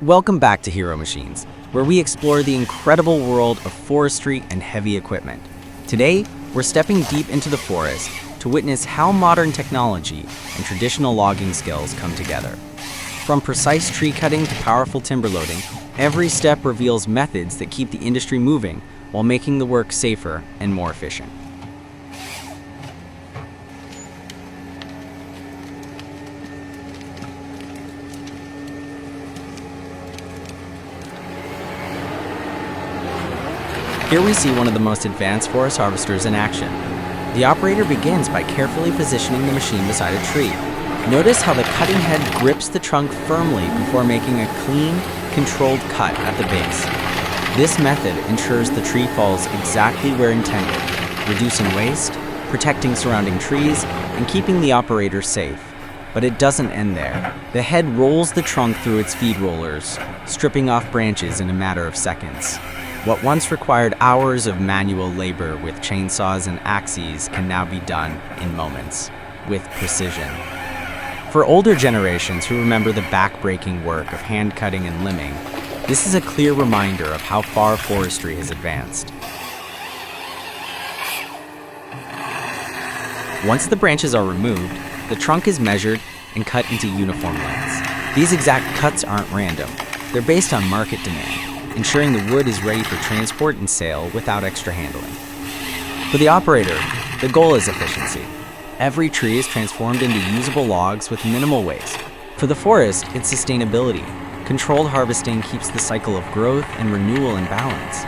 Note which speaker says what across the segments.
Speaker 1: Welcome back to Hero Machines, where we explore the incredible world of forestry and heavy equipment. Today, we're stepping deep into the forest to witness how modern technology and traditional logging skills come together. From precise tree cutting to powerful timber loading, every step reveals methods that keep the industry moving while making the work safer and more efficient. Here we see one of the most advanced forest harvesters in action. The operator begins by carefully positioning the machine beside a tree. Notice how the cutting head grips the trunk firmly before making a clean, controlled cut at the base. This method ensures the tree falls exactly where intended, reducing waste, protecting surrounding trees, and keeping the operator safe. But it doesn't end there. The head rolls the trunk through its feed rollers, stripping off branches in a matter of seconds. What once required hours of manual labor with chainsaws and axes can now be done in moments, with precision. For older generations who remember the back-breaking work of hand cutting and limbing, this is a clear reminder of how far forestry has advanced. Once the branches are removed, the trunk is measured and cut into uniform lengths. These exact cuts aren't random. They're based on market demand, ensuring the wood is ready for transport and sale without extra handling. For the operator, the goal is efficiency. Every tree is transformed into usable logs with minimal waste. For the forest, it's sustainability. Controlled harvesting keeps the cycle of growth and renewal in balance.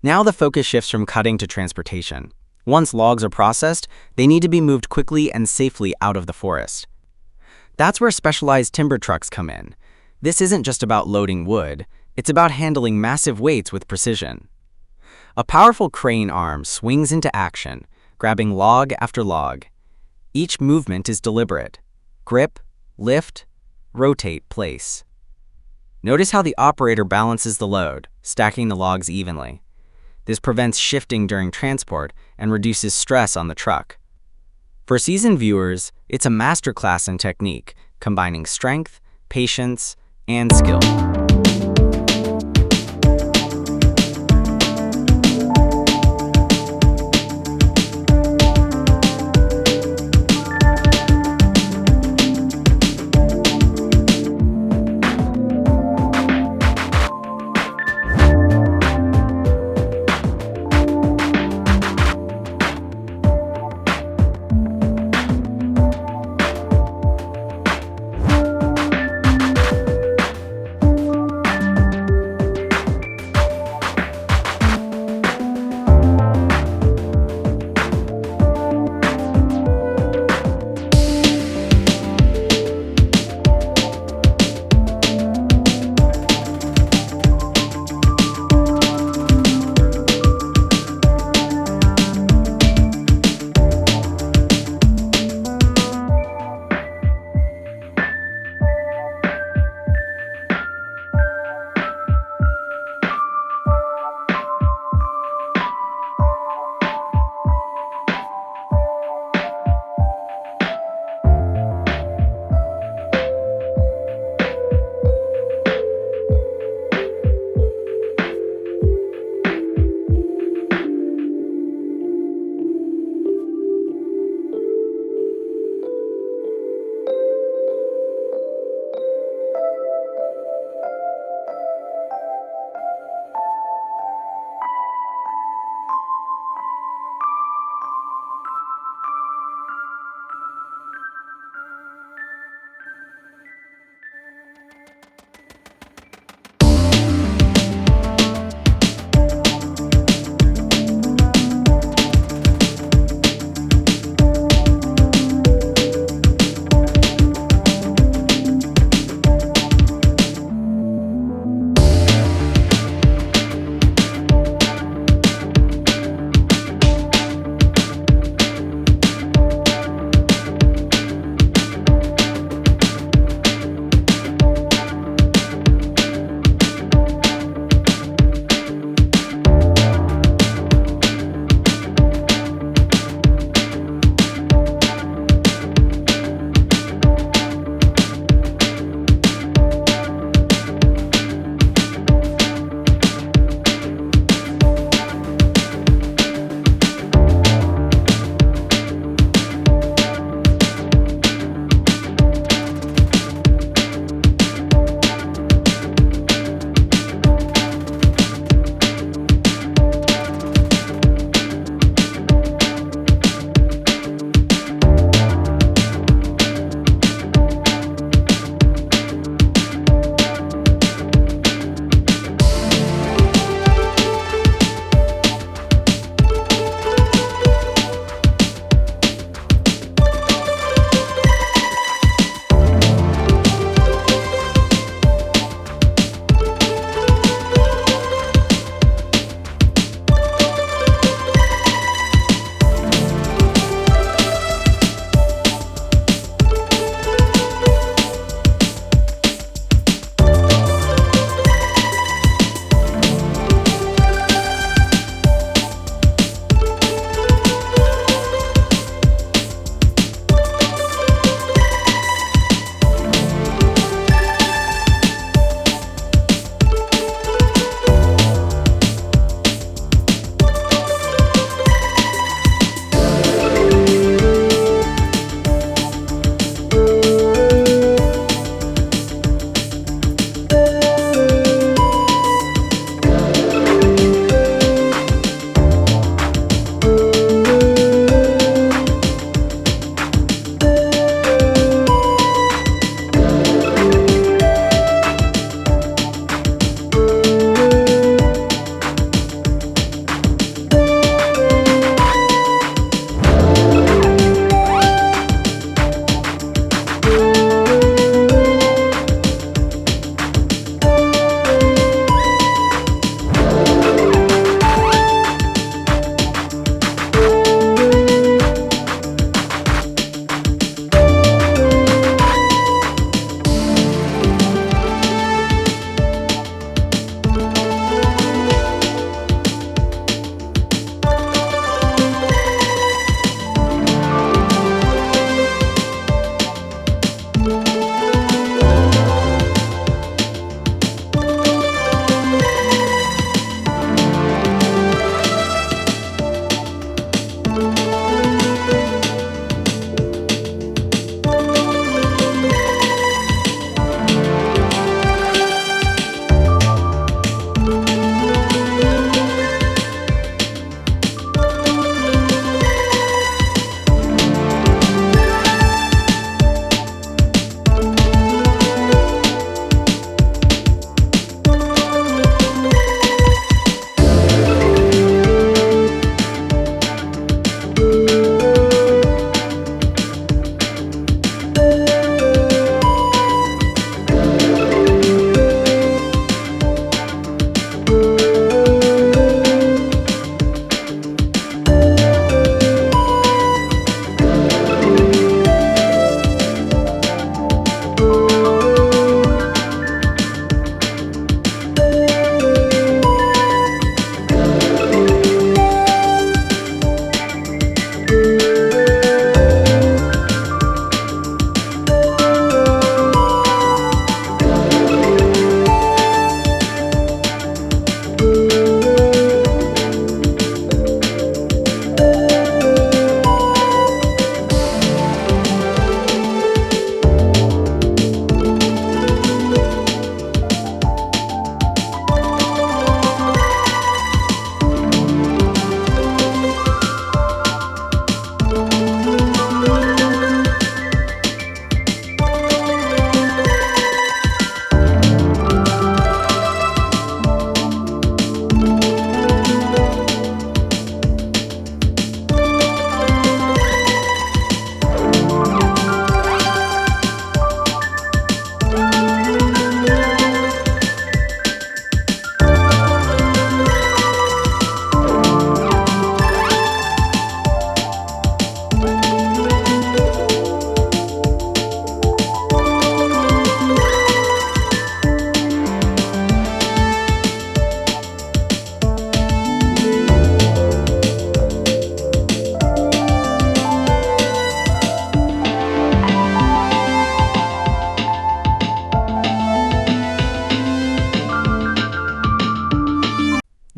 Speaker 1: Now the focus shifts from cutting to transportation. Once logs are processed, they need to be moved quickly and safely out of the forest. That's where specialized timber trucks come in. This isn't just about loading wood, it's about handling massive weights with precision. A powerful crane arm swings into action, grabbing log after log. Each movement is deliberate. Grip, lift, rotate, place. Notice how the operator balances the load, stacking the logs evenly. This prevents shifting during transport and reduces stress on the truck. For seasoned viewers, it's a masterclass in technique, combining strength, patience, and skill.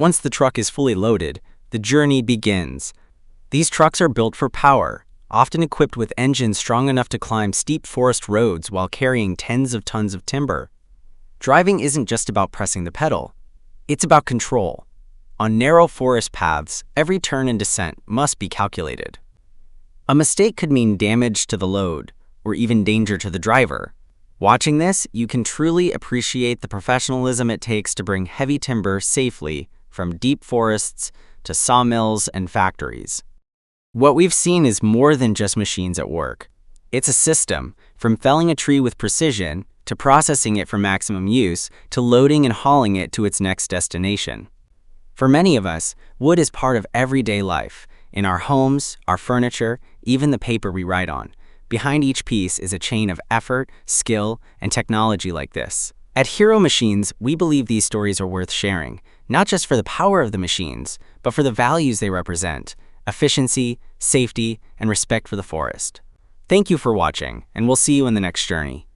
Speaker 1: Once the truck is fully loaded, the journey begins. These trucks are built for power, often equipped with engines strong enough to climb steep forest roads while carrying tens of tons of timber. Driving isn't just about pressing the pedal. It's about control. On narrow forest paths, every turn and descent must be calculated. A mistake could mean damage to the load, or even danger to the driver. Watching this, you can truly appreciate the professionalism it takes to bring heavy timber safely from deep forests to sawmills and factories. What we've seen is more than just machines at work. It's a system, from felling a tree with precision, to processing it for maximum use, to loading and hauling it to its next destination. For many of us, wood is part of everyday life, in our homes, our furniture, even the paper we write on. Behind each piece is a chain of effort, skill, and technology like this. At Hero Machines, we believe these stories are worth sharing, not just for the power of the machines, but for the values they represent: efficiency, safety, and respect for the forest. Thank you for watching, and we'll see you in the next journey.